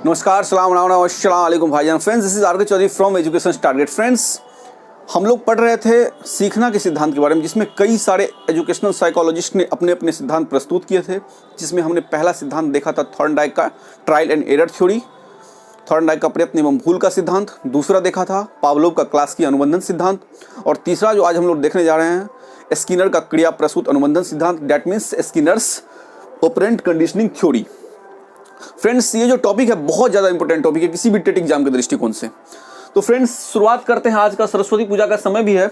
नमस्कार, सलाम अलैकुम भाईजान। Friends, this is R K Chaudhary from education target. Friends, हम लोग पढ़ रहे थे सीखना के सिद्धांत के बारे में, जिसमें कई सारे एजुकेशनल साइकोलॉजिस्ट ने अपने अपने सिद्धांत प्रस्तुत किए थे। जिसमें हमने पहला सिद्धांत देखा था थॉर्नडाइक का trial and error theory, Thorndike का प्रयत्न एवं भूल का सिद्धांत। दूसरा देखा था पावलोव का क्लासिकी अनुबंधन सिद्धांत। और तीसरा जो आज हम लोग देखने जा रहे हैं, स्किनर का क्रिया प्रसूत अनुबंधन सिद्धांत, that means Skinner's operant conditioning theory. Friends, ये जो टॉपिक है बहुत ज़्यादा इंपॉर्टेंट टॉपिक है किसी भी टेट एग्जाम के दृष्टिकोण से। तो फ्रेंड्स, शुरुआत करते हैं। आज का सरस्वती पूजा का समय भी है,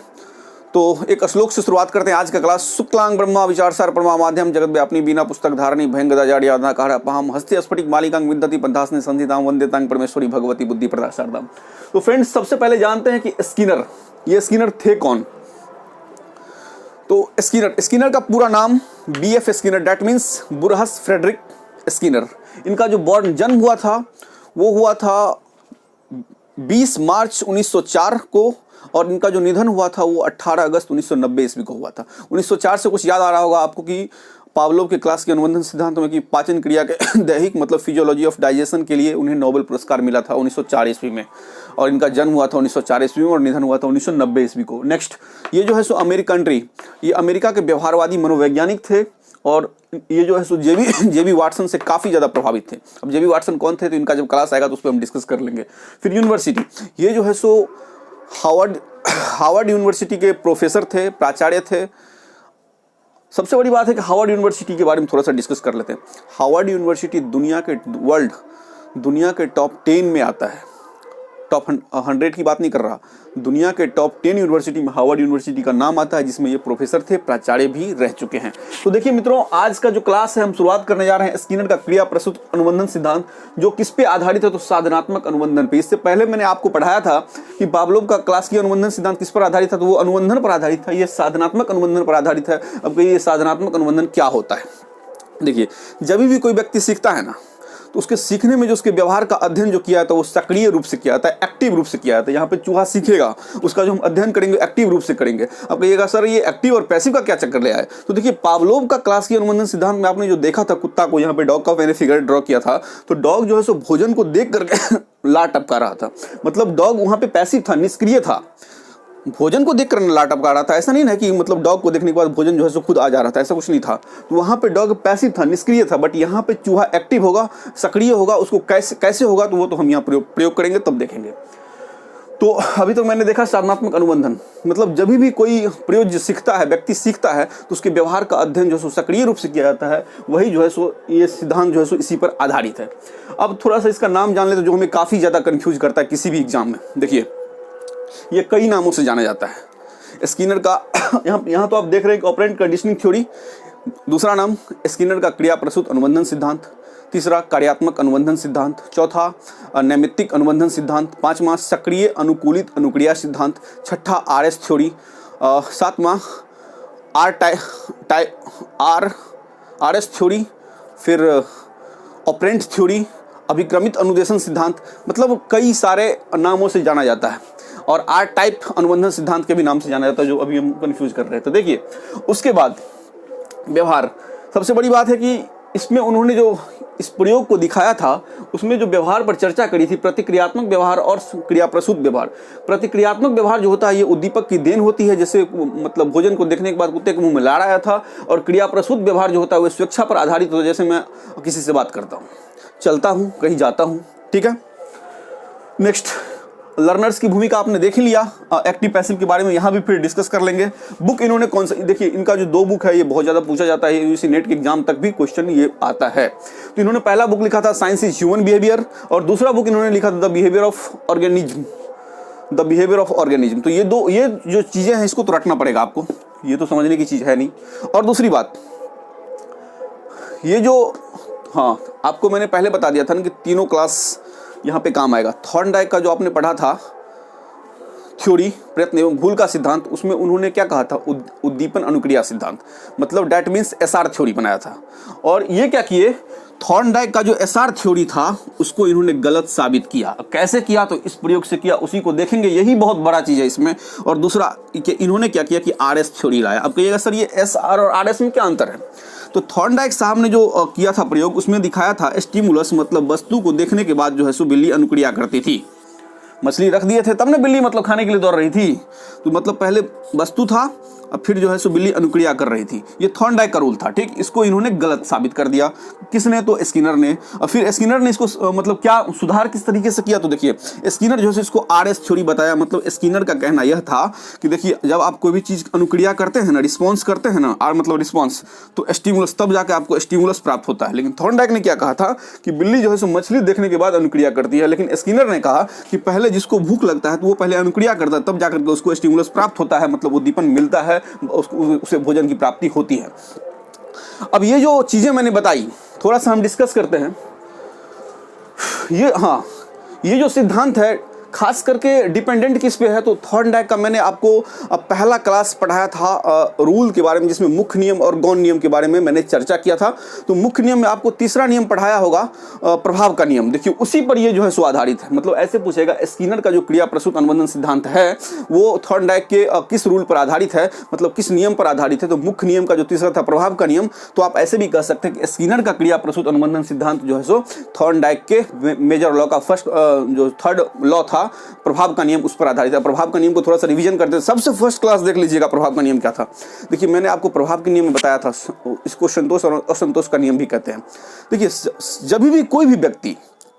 तो एक श्लोक से शुरुआत करते हैं आज का क्लास। शुक्लांग ब्रह्मा विचारसार परमा माध्यम जगत व्यापनी बिना पुस्तक धारणी भयं गदा जाड़ी आदना कहा पहाम हस्ति स्फटिक मालिकांग विद्यति पंथासने संधितां वंदेतांग परमेश्वरी भगवती बुद्धि प्रदा शारदाम। तो फ्रेंड्स, सबसे पहले जानते हैं कि स्किनर, ये स्किनर थे कौन। तो स्किनर का पूरा नाम BF Skinner, that means Burrhus Frederic Skinner. इनका जो बॉर्न जन्म हुआ था वो हुआ था 20 मार्च 1904 को, और इनका जो निधन हुआ था वो 18 अगस्त 1990 ईस्वी को हुआ था। 1904 से कुछ याद आ रहा होगा आपको कि पावलोव के क्लास के अनुबंधन सिद्धांत में कि पाचन क्रिया के दैहिक मतलब फिजियोलॉजी ऑफ डाइजेशन के लिए उन्हें नोबेल पुरस्कार मिला था 1904 ईस्वी में, और इनका जन्म हुआ था 1904 ईस्वी में और निधन हुआ था 1990 ईस्वी को। नेक्स्ट, ये जो है सो अमेरिकन, ये अमेरिका के व्यवहारवादी मनोवैज्ञानिक थे, और ये जो है सो जेबी वाटसन से काफ़ी ज़्यादा प्रभावित थे। अब जेबी वाटसन कौन थे, तो इनका जब क्लास आएगा तो उस पर हम डिस्कस कर लेंगे। फिर यूनिवर्सिटी, ये जो है सो हार्वर्ड यूनिवर्सिटी के प्रोफेसर थे, प्राचार्य थे। सबसे बड़ी बात है कि हार्वर्ड यूनिवर्सिटी के बारे में थोड़ा सा डिस्कस कर लेते हैं। हार्वर्ड यूनिवर्सिटी दुनिया के टॉप 10 में आता है। टॉप 100 की बात नहीं कर रहा, दुनिया के टॉप 10 यूनिवर्सिटी में हार्वर्ड यूनिवर्सिटी का नाम आता है, जिसमें ये प्रोफेसर थे, प्राचार्य भी रह चुके हैं। तो देखिए मित्रों, आज का जो क्लास है हम शुरुआत करने जा रहे हैं स्किनर का क्रिया प्रसूत अनुबंधन सिद्धांत, जो किस पे आधारित है, तो साधनात्मक अनुबंधन पे। इससे पहले मैंने आपको पढ़ाया था कि पावलोव का क्लासिकी अनुबंधन सिद्धांत किस पर आधारित था, तो वो अनुबंधन पर आधारित था। ये साधनात्मक अनुबंधन पर आधारित है। अब ये साधनात्मक अनुबंधन क्या होता है, देखिए, जब भी कोई व्यक्ति सीखता है ना, तो उसके सीखने में जो उसके व्यवहार का अध्ययन जो किया था वो सक्रिय रूप से किया था, एक्टिव रूप से किया था। यहाँ पे चूहा सीखेगा, उसका जो हम अध्ययन करेंगे एक्टिव रूप से करेंगे। अब कहिएगा सर ये एक्टिव और पैसिव का क्या चक्कर ले आए, तो देखिए पावलोव का क्लासिकी अनुबंधन सिद्धांत में आपने जो देखा था कुत्ता को, यहाँ पे डॉग का मैंने फिगर ड्रॉ किया था, तो डॉग जो है सो भोजन को देख करके लाट टपका रहा था। मतलब डॉग वहाँ पे पैसिव था, निष्क्रिय था, भोजन को देखकर लाट टपका रहा था। ऐसा नहीं ना कि मतलब डॉग को देखने के बाद भोजन जो है सो खुद आ जा रहा था, ऐसा कुछ नहीं था। तो वहाँ पे डॉग पैसिव था, निष्क्रिय था। बट यहाँ पे चूहा एक्टिव होगा, सक्रिय होगा। उसको कैसे होगा तो वो तो हम यहाँ प्रयोग करेंगे तब देखेंगे। तो अभी तक मैंने देखा साधनात्मक अनुबंधन, मतलब जब भी कोई प्रयोग सीखता है, व्यक्ति सीखता है, तो उसके व्यवहार का अध्ययन जो है सो सक्रिय रूप से किया जाता है। वही जो है सो ये सिद्धांत जो है सो इसी पर आधारित है। अब थोड़ा सा इसका नाम जान लेते, जो हमें काफ़ी ज़्यादा कन्फ्यूज करता है किसी भी एग्जाम में। देखिए, ये कई नामों से जाना जाता है स्किनर का। यहाँ तो आप देख रहे हैं कि ऑपरेंट कंडीशनिंग थ्योरी, दूसरा नाम स्किनर का क्रिया प्रसूत अनुबंधन सिद्धांत, तीसरा कार्यात्मक अनुबंधन सिद्धांत, चौथा नैमित्तिक अनुबंधन सिद्धांत, पांचवा सक्रिय अनुकूलित अनुक्रिया सिद्धांत, छठा RS थ्योरी, सातवां RS थ्योरी, फिर ऑपरेंट थ्योरी, अभिक्रमित अनुदेशन सिद्धांत। मतलब कई सारे नामों से जाना जाता है, और R टाइप अनुबंधन सिद्धांत के भी नाम से जाना जाता है, जो अभी हम कंफ्यूज कर रहे हैं। तो देखिए, उसके बाद व्यवहार, सबसे बड़ी बात है कि इसमें उन्होंने जो इस प्रयोग को दिखाया था उसमें जो व्यवहार पर चर्चा करी थी, प्रतिक्रियात्मक व्यवहार और क्रिया प्रसूत व्यवहार। प्रतिक्रियात्मक व्यवहार जो होता है ये उद्दीपक की देन होती है, जैसे मतलब भोजन को देखने के बाद कुत्ते के मुंह में लाड़ आया था। और क्रिया प्रसूत व्यवहार जो होता है वो स्वेच्छा पर आधारित होता है, जैसे मैं किसी से बात करता हूँ, चलता हूँ, कहीं जाता हूँ, ठीक है। नेक्स्ट, लर्नर्स की भूमिका आपने देख ही लिया। एक्टिव पैसिव के बारे में यहाँ भी फिर डिस्कस कर लेंगे। बुक इन्होंने कौन सा, देखिए इनका जो 2 बुक है ये बहुत ज़्यादा पूछा जाता है, यूजीसी नेट के एग्जाम तक भी क्वेश्चन ये आता है। तो इन्होंने पहला बुक लिखा था साइंस इज ह्यूमन बिहेवियर, और दूसरा बुक इन्होंने लिखा था द बिहेवियर ऑफ ऑर्गेनिज्म। तो ये जो चीज़ें हैं इसको तो रखना पड़ेगा आपको, ये तो समझने की चीज़ है नहीं। और दूसरी बात, ये जो, हाँ आपको मैंने पहले बता दिया था ना कि तीनों क्लास यहाँ पे काम आएगा। थॉर्नडाइक का जो आपने पढ़ा था थ्योरी, प्रयत्न एवं भूल का सिद्धांत, उसमें उन्होंने क्या कहा था, उद्दीपन अनुक्रिया सिद्धांत, मतलब डेट मीन्स SR थ्योरी बनाया था। और ये क्या किए, थॉर्नडाइक का जो SR थ्योरी था उसको इन्होंने गलत साबित किया। कैसे किया, तो इस प्रयोग से किया, उसी को देखेंगे, यही बहुत बड़ा चीज़ है इसमें। और दूसरा इन्होंने क्या किया कि RS थ्योरी लाया। अब कहिएगा सर ये SR और RS में क्या अंतर है, तो थॉर्नडाइक साहब ने जो किया था प्रयोग, उसमें दिखाया था स्टिमुलस मतलब वस्तु को देखने के बाद जो है सो बिल्ली अनुक्रिया करती थी। मछली रख दिए थे तब ना बिल्ली मतलब खाने के लिए दौड़ रही थी, तो मतलब पहले वस्तु था अब फिर जो है सो बिल्ली अनुक्रिया कर रही थी। ये थॉर्नडाइक का रूल था, ठीक। इसको इन्होंने गलत साबित कर दिया। किसने? तो स्किनर ने। और फिर स्किनर ने इसको मतलब क्या सुधार किस तरीके से किया, तो देखिए स्किनर जो है इसको आरएस थ्योरी बताया। मतलब स्किनर का कहना यह था कि देखिए जब आप कोई भी चीज़ अनुक्रिया करते हैं ना, रिस्पॉन्स करते हैं ना, आर मतलब रिस्पॉन्स, तो स्टिमुलस, तब जाके आपको स्टिमुलस प्राप्त होता है। लेकिन थॉर्नडाइक ने क्या कहा था कि बिल्ली जो है सो मछली देखने के बाद अनुक्रिया करती है। लेकिन स्किनर ने कहा कि पहले जिसको भूख लगता है तो वो पहले अनुक्रिया करता है, तब जाकर के उसको स्टिमुलस प्राप्त होता है, मतलब उद्दीपन मिलता है, उसे भोजन की प्राप्ति होती है। अब ये जो चीजें मैंने बताई थोड़ा सा हम डिस्कस करते हैं। ये जो सिद्धांत है खास करके डिपेंडेंट किस पे है, तो थॉर्नडाइक का मैंने आपको पहला क्लास पढ़ाया था रूल के बारे में, जिसमें मुख्य नियम और गौण नियम के बारे में मैंने चर्चा किया था। तो मुख्य नियम में आपको तीसरा नियम पढ़ाया होगा प्रभाव का नियम। देखिए उसी पर ये जो है सो आधारित है। मतलब ऐसे पूछेगा स्किनर का जो क्रिया प्रसूत अनुबंधन सिद्धांत है वो थॉर्नडाइक के किस रूल पर आधारित है, मतलब किस नियम पर आधारित है। तो मुख्य नियम का जो तीसरा था प्रभाव का नियम, तो आप ऐसे भी कह सकते हैं कि स्किनर का क्रिया प्रसूत अनुबंधन सिद्धांत जो है सो थॉर्नडाइक के मेजर लॉ का फर्स्ट जो थर्ड लॉ था प्रभाव का नियम, उस पर आधारित है। प्रभाव का नियम को थोड़ा सा रिवीजन करते हैं। सबसे फर्स्ट क्लास देख लीजिएगा प्रभाव का नियम क्या था। देखिए मैंने आपको प्रभाव के नियम में बताया था, इसको संतोष और असंतोष का नियम भी कहते हैं। देखिए जब भी कोई भी व्यक्ति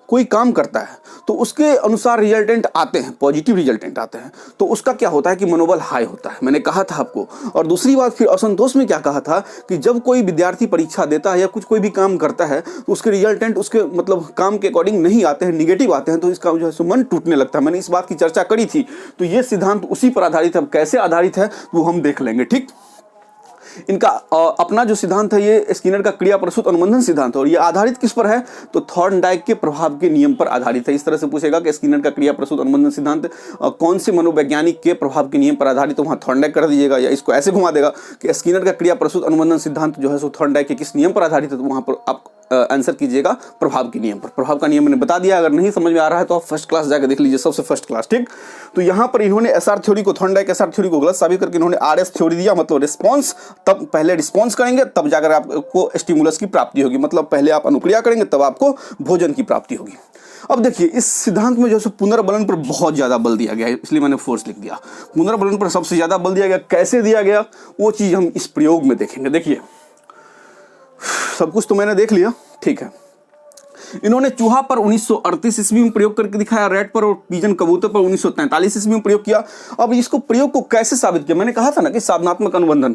कोई काम करता है तो उसके अनुसार रिजल्टेंट आते हैं, पॉजिटिव रिजल्टेंट आते हैं, तो उसका क्या होता है कि मनोबल हाई होता है, मैंने कहा था आपको। और दूसरी बात फिर असंतोष में क्या कहा था कि जब कोई विद्यार्थी परीक्षा देता है या कोई भी काम करता है तो उसके रिजल्टेंट उसके मतलब काम के अकॉर्डिंग नहीं आते हैं, निगेटिव आते हैं, तो इसका जो है सो मन टूटने लगता है। मैंने इस बात की चर्चा करी थी। तो ये सिद्धांत उसी पर आधारित है। अब कैसे आधारित है वो हम देख लेंगे, ठीक। इनका अपना जो सिद्धांत है ये स्किनर का क्रिया प्रसूत अनुबंधन सिद्धांत है, और ये आधारित किस पर है, तो थॉर्नडाइक के प्रभाव के नियम पर आधारित है। इस तरह से पूछेगा कि स्किनर का क्रिया प्रसूत अनुबंधन सिद्धांत कौन से मनोवैज्ञानिक के प्रभाव के नियम पर आधारित, तो वहाँ थॉर्नडाइक कर दीजिएगा, या इसको ऐसे घुमा देगा कि स्किनर का क्रिया प्रसूत अनुबंधन सिद्धांत जो है सो थॉर्नडाइक के किस नियम पर आधारित है, तो वहाँ पर आप आंसर कीजिएगा प्रभाव के नियम पर। प्रभाव का नियम मैंने बता दिया। अगर नहीं समझ में आ रहा है तो आप फर्स्ट क्लास जाकर देख लीजिए, सबसे फर्स्ट क्लास, ठीक। तो यहाँ पर इन्होंने एसआर थ्योरी को, थॉर्नडाइक एसआर थ्योरी को गलत साबित करके इन्होंने आरएस थ्योरी दिया। मतलब रिस्पॉन्स, तब पहले रिस्पॉन्स करेंगे तब जाकर आपको स्टिमुलस की प्राप्ति होगी। मतलब पहले आप अनुक्रिया करेंगे तब आपको भोजन की प्राप्ति होगी। अब देखिए इस सिद्धांत में जो है पुनर्बलन पर बहुत ज्यादा बल दिया गया है, इसलिए मैंने फोर्स लिख दिया। पुनर्बलन पर सबसे ज्यादा बल दिया गया। कैसे दिया गया वो चीज हम इस प्रयोग में देखेंगे। देखिए सब कुछ तो मैंने देख लिया, ठीक है। इन्होंने चूहा पर 1938 ईस्वी में प्रयोग करके दिखाया, रैट पर और पीजन कबूतर पर 1943 ईस्वी में प्रयोग किया। अब इसको प्रयोग को कैसे साबित किया, मैंने कहा था ना कि साधनात्मक अनुबंधन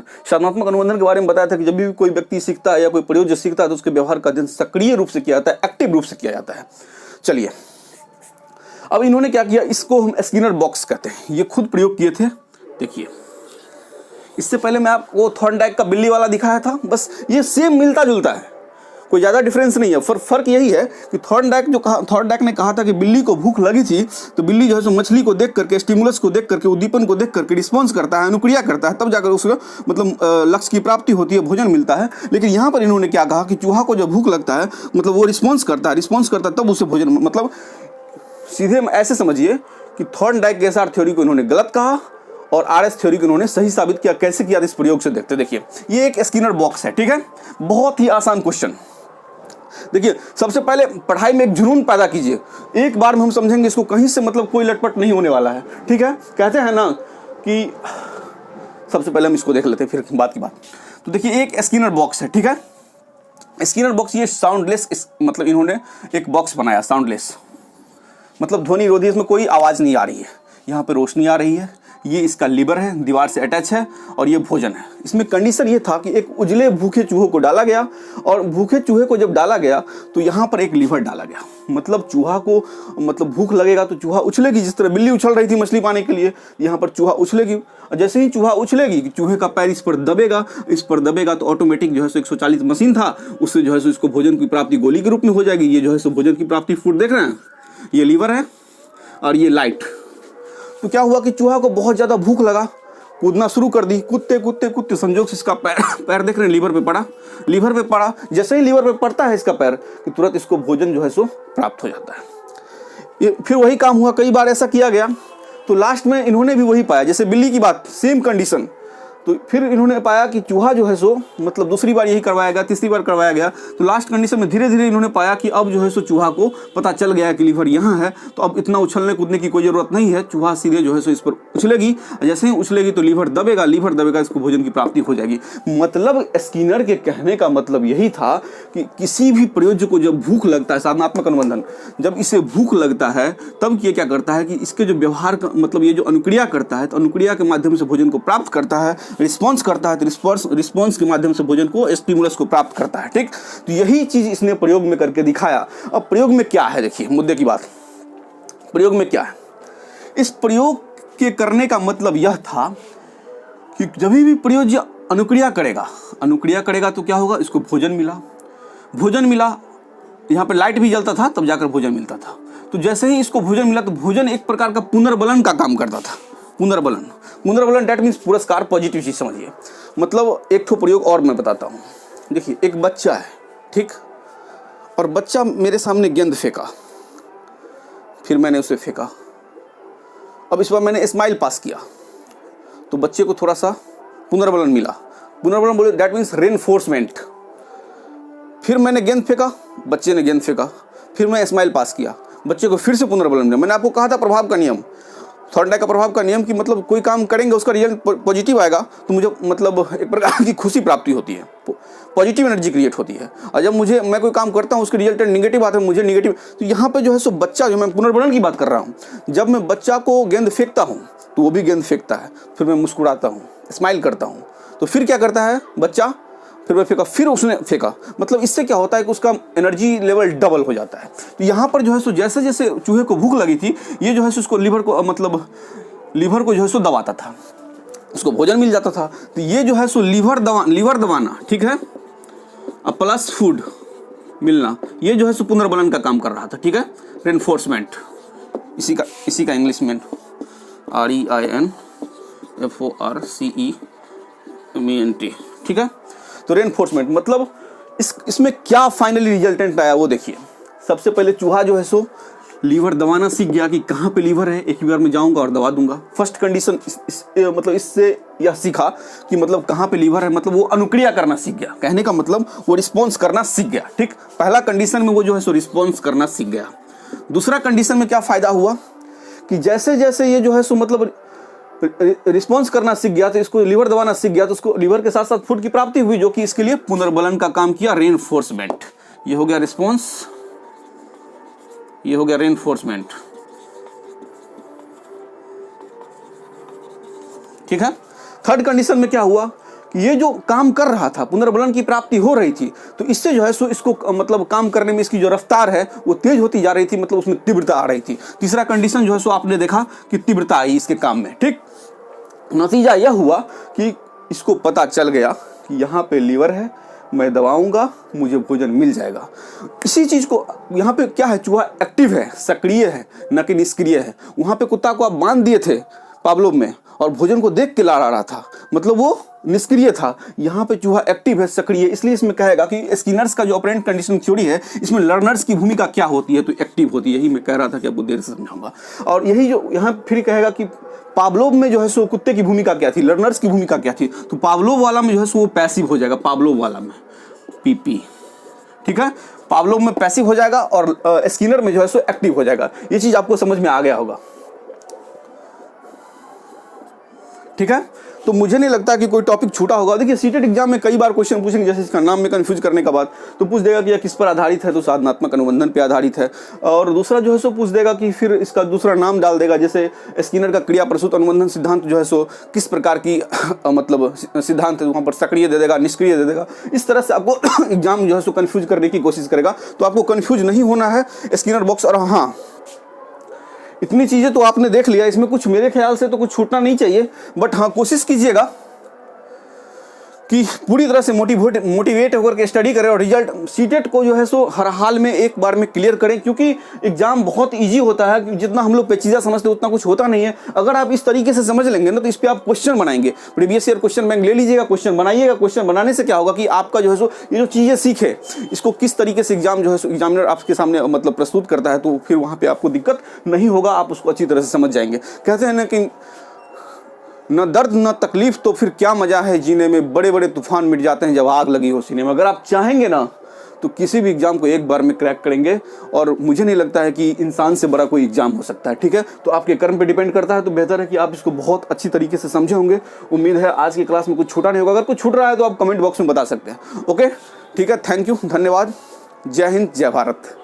के बारे में बताया था कि जब भी कोई व्यक्ति सीखता है या कोई प्रयोग सीखता है तो उसके व्यवहार का अध्ययन सक्रिय रूप से किया जाता है, एक्टिव रूप से किया जाता है। चलिए अब इन्होंने क्या किया, इसको हम स्किनर बॉक्स कहते हैं। ये खुद प्रयोग किए थे। देखिए इससे पहले मैं आपको थॉर्नडाइक का बिल्ली वाला दिखाया था, बस ये सेम मिलता जुलता है, कोई ज़्यादा डिफरेंस नहीं है। फर्क यही है कि थॉर्नडाइक ने कहा था कि बिल्ली को भूख लगी थी तो बिल्ली जो है सो मछली को देख करके, स्टिमुलस को देख करके, उद्दीपन को देख करके रिस्पॉन्स करता है, अनुक्रिया करता है, तब जाकर उसको मतलब लक्ष्य की प्राप्ति होती है, भोजन मिलता है। लेकिन यहाँ पर इन्होंने क्या कहा कि चूहा को जब भूख लगता है मतलब वो रिस्पॉन्स करता है तब उसे भोजन, मतलब सीधे ऐसे समझिए कि थॉर्नडाइक के एसआर थ्योरी को इन्होंने गलत कहा और आरएस थ्योरी को इन्होंने सही साबित किया। कैसे किया इस प्रयोग से देखते। देखिए ये एक स्किनर बॉक्स है, ठीक है। बहुत ही आसान क्वेश्चन। देखिए सबसे पहले पढ़ाई में एक जुनून पैदा कीजिए, एक बार में हम समझेंगे इसको, कहीं से मतलब कोई लटपट नहीं होने वाला है, ठीक है। कहते हैं ना कि सबसे पहले हम इसको देख लेते हैं फिर बात की बात। तो देखिए एक स्किनर बॉक्स है, ठीक है। स्किनर बॉक्स ये साउंडलेस, मतलब इन्होंने एक बॉक्स बनाया साउंडलेस, मतलब ध्वनि रोधी, इसमें कोई आवाज़ नहीं आ रही है, यहाँ पे रोशनी आ रही है, ये इसका लीवर है, दीवार से अटैच है, और ये भोजन है। इसमें कंडीशन ये था कि एक उजले भूखे चूहे को डाला गया, और भूखे चूहे को जब डाला गया तो यहाँ पर एक लीवर डाला गया। मतलब चूहा को मतलब भूख लगेगा तो चूहा उछलेगी, जिस तरह बिल्ली उछल रही थी मछली पाने के लिए, यहाँ पर चूहा उछलेगी। जैसे ही चूहा उछलेगी, चूहे का पैर इस पर दबेगा तो ऑटोमेटिक जो है सो 140 मशीन था, उससे जो है सो इसको भोजन की प्राप्ति गोली के रूप में हो जाएगी। ये जो है सो भोजन की प्राप्ति फूड देख रहे हैं, ये लीवर है और ये लाइट। तो क्या हुआ कि चूहा को बहुत ज़्यादा भूख लगा, कूदना शुरू कर दी, कूदते संजोग से इसका पैर देख रहे हैं लीवर पे पड़ा। जैसे ही लीवर पे पड़ता है इसका पैर कि तुरंत इसको भोजन जो है सो प्राप्त हो जाता है। ये फिर वही काम हुआ, कई बार ऐसा किया गया, तो लास्ट में इन्होंने भी वही पाया, जैसे बिल्ली की बात, सेम कंडीशन। तो फिर इन्होंने पाया कि चूहा जो है सो मतलब दूसरी बार यही करवाया गया, तीसरी बार करवाया गया, तो लास्ट कंडीशन में धीरे धीरे इन्होंने पाया कि अब जो है सो चूहा को पता चल गया कि लीवर यहाँ है, तो अब इतना उछलने कूदने की कोई ज़रूरत नहीं है, चूहा सीधे जो है सो इस पर उछलेगी, जैसे ही उछलेगी तो लीवर दबेगा, इसको भोजन की प्राप्ति हो जाएगी। मतलब स्किनर के कहने का मतलब यही था कि किसी भी प्रयोज्य को जब भूख लगता है, साधनात्मक अनुबंधन, जब इसे भूख लगता है तब ये क्या करता है कि इसके जो व्यवहार का मतलब ये जो अनुक्रिया करता है, तो अनुक्रिया के माध्यम से भोजन को प्राप्त करता है, रिस्पॉन्स करता है, तो रिस्पॉन्स के माध्यम से भोजन को स्टिमुलस को प्राप्त करता है। ठीक, तो यही चीज इसने प्रयोग में करके दिखाया। अब प्रयोग में क्या है, देखिए मुद्दे की बात, प्रयोग में क्या है। इस प्रयोग के करने का मतलब यह था कि जब भी प्रयोज्य अनुक्रिया करेगा तो क्या होगा, इसको भोजन मिला, यहाँ पे लाइट भी जलता था तब जाकर भोजन मिलता था। तो जैसे ही इसको भोजन मिला तो भोजन एक प्रकार का पुनर्बलन का काम करता था। पुनर्बलन डेट मीन्स पुरस्कार, पॉजिटिव चीज समझिए। मतलब एक ठो प्रयोग और मैं बताता हूँ। देखिए एक बच्चा है, ठीक, और बच्चा मेरे सामने गेंद फेंका, फिर मैंने उसे फेंका, अब इस बार मैंने स्माइल पास किया तो बच्चे को थोड़ा सा पुनर्बलन मिला। पुनर्बलन बोले डेट मीन्स रेनफोर्समेंट। फिर मैंने गेंद फेंका, बच्चे ने गेंद फेंका, फिर मैं स्माइल पास किया, बच्चे को फिर से पुनर्बलन मिला। मैंने आपको कहा था प्रभाव का नियम, थॉर्नडाइक का प्रभाव का नियम कि मतलब कोई काम करेंगे उसका रिजल्ट पॉजिटिव आएगा तो मुझे मतलब एक प्रकार की खुशी प्राप्ति होती है, पॉजिटिव एनर्जी क्रिएट होती है। और जब मैं कोई काम करता हूँ उसके रिजल्ट निगेटिव आता है, मुझे निगेटिव। तो यहाँ पे जो है सो बच्चा, जो मैं पुनर्बलन की बात कर रहा हूँ, जब मैं बच्चा को गेंद फेंकता हूँ तो वो भी गेंद फेंकता है, फिर मैं मुस्कुराता हूँ, स्माइल करता हूँ, तो फिर क्या करता है बच्चा, फिर मैं फेंका, फिर उसने फेंका। मतलब इससे क्या होता है कि उसका एनर्जी लेवल डबल हो जाता है। तो यहाँ पर जो है सो जैसे जैसे चूहे को भूख लगी थी, ये जो है सो उसको लीवर को जो है सो दबाता था, उसको भोजन मिल जाता था। तो ये जो है सो लीवर दबाना, ठीक है, अब प्लस फूड मिलना, ये जो है सो पुनर्बलन का काम कर रहा था। ठीक है, रेनफोर्समेंट, इसी का इंग्लिश में REINFORCEMENT। ठीक है, तो रेनफोर्समेंट मतलब इसमें क्या फाइनली रिजल्टेंट आया वो देखिए। सबसे पहले चूहा जो है सो लीवर दबाना सीख गया कि कहाँ पे लीवर है, एक ही बार में जाऊंगा और दबा दूंगा। फर्स्ट कंडीशन मतलब इससे यह सीखा कि मतलब कहाँ पे लीवर है, मतलब वो अनुक्रिया करना सीख गया। कहने का मतलब वो रिस्पॉन्स करना सीख गया। ठीक, पहला कंडीशन में वो जो है सो रिस्पॉन्स करना सीख गया। दूसरा कंडीशन में क्या फायदा हुआ कि जैसे जैसे ये जो है सो मतलब रिस्पॉन्स करना सीख गया, तो इसको लीवर दबाना सीख गया, तो उसको लीवर के साथ साथ फूड की प्राप्ति हुई, जो कि इसके लिए पुनर्बलन का काम किया, रेनफोर्समेंट। ये हो गया रिस्पॉन्स, ये हो गया रेनफोर्समेंट। ठीक है, थर्ड कंडीशन में क्या हुआ कि ये जो काम कर रहा था, पुनर्बलन की प्राप्ति हो रही थी, तो इससे जो है सो इसको मतलब काम करने में इसकी जो रफ्तार है वो तेज होती जा रही थी, मतलब उसमें तीव्रता आ रही थी। तीसरा कंडीशन जो है सो आपने देखा कि तीव्रता आई इसके काम में। ठीक, नतीजा यह हुआ कि इसको पता चल गया कि यहाँ पे लीवर है, मैं दबाऊंगा, मुझे भोजन मिल जाएगा। इसी चीज को यहाँ पे क्या है, चूहा एक्टिव है, सक्रिय है, न कि निष्क्रिय है। वहां पे कुत्ता को आप बांध दिए थे पावलोव में और भोजन को देख के ला रहा था, मतलब वो निष्क्रिय था। यहाँ पे चूहा एक्टिव है, सक्रिय, इसलिए इसमें कहेगा कि स्किनर्स का जो ऑपरेंट कंडीशनिंग थ्योरी है, इसमें लर्नर्स की भूमिका क्या होती है, तो एक्टिव होती है। यही मैं कह रहा था कि आपको देर से समझाऊंगा। और यही जो यहाँ फिर कहेगा कि पावलोव में जो है सो कुत्ते की भूमिका क्या थी, लर्नर्स की भूमिका क्या थी, तो पावलोव वाला में जो है सो वो पैसिव हो जाएगा, पावलोव वाला में PP। ठीक है, पावलोव में पैसिव हो जाएगा और स्किनर में जो है सो एक्टिव हो जाएगा। ये चीज आपको समझ में आ गया होगा। ठीक है, तो मुझे नहीं लगता कि कोई टॉपिक छूटा होगा। देखिए सीटेट एग्जाम में कई बार क्वेश्चन पूछेंगे, जैसे इसका नाम में कंफ्यूज करने के बाद तो पूछ देगा कि यह किस पर आधारित है, तो साधनात्मक अनुबंधन पे आधारित है। और दूसरा जो है सो पूछ देगा कि फिर इसका दूसरा नाम डाल देगा, जैसे स्किनर का क्रिया प्रसूत अनुबंधन सिद्धांत जो है सो किस प्रकार की मतलब सिद्धांत है, वहाँ पर सक्रिय दे देगा, निष्क्रिय दे देगा। इस तरह से आपको एग्जाम जो है सो कन्फ्यूज करने की कोशिश करेगा। तो आपको कन्फ्यूज नहीं होना है स्किनर बॉक्स। और हाँ, इतनी चीजें तो आपने देख लिया, इसमें कुछ मेरे ख्याल से तो कुछ छूटना नहीं चाहिए। बट हाँ, कोशिश कीजिएगा कि पूरी तरह से मोटिवेट होकर के स्टडी करें और रिजल्ट सीटेट को जो है सो हर हाल में एक बार में क्लियर करें, क्योंकि एग्जाम बहुत इजी होता है। जितना हम लोग पेचीदा समझते उतना कुछ होता नहीं है। अगर आप इस तरीके से समझ लेंगे ना, तो इस पर आप क्वेश्चन बनाएंगे, प्रीवियस ईयर क्वेश्चन बैंक ले लीजिएगा, क्वेश्चन बनाइएगा। क्वेश्चन बनाने से क्या होगा कि आपका जो है सो ये जो चीज़ें सीखे, इसको किस तरीके से एग्जाम जो है सो एग्जामिनर आपके सामने मतलब प्रस्तुत करता है, तो फिर वहाँ पर आपको दिक्कत नहीं होगा, आप उसको अच्छी तरह से समझ जाएंगे। कहते हैं ना कि न दर्द न तकलीफ तो फिर क्या मजा है जीने में, बड़े बड़े तूफान मिट जाते हैं जब आग लगी हो सीने में। अगर आप चाहेंगे ना तो किसी भी एग्जाम को एक बार में क्रैक करेंगे, और मुझे नहीं लगता है कि इंसान से बड़ा कोई एग्जाम हो सकता है। ठीक है, तो आपके कर्म पे डिपेंड करता है, तो बेहतर है कि आप इसको बहुत अच्छी तरीके से समझे होंगे। उम्मीद है आज की क्लास में कुछ छूटा नहीं होगा। अगर कुछ छूट रहा है तो आप कमेंट बॉक्स में बता सकते हैं। ओके, ठीक है, थैंक यू, धन्यवाद, जय हिंद, जय भारत।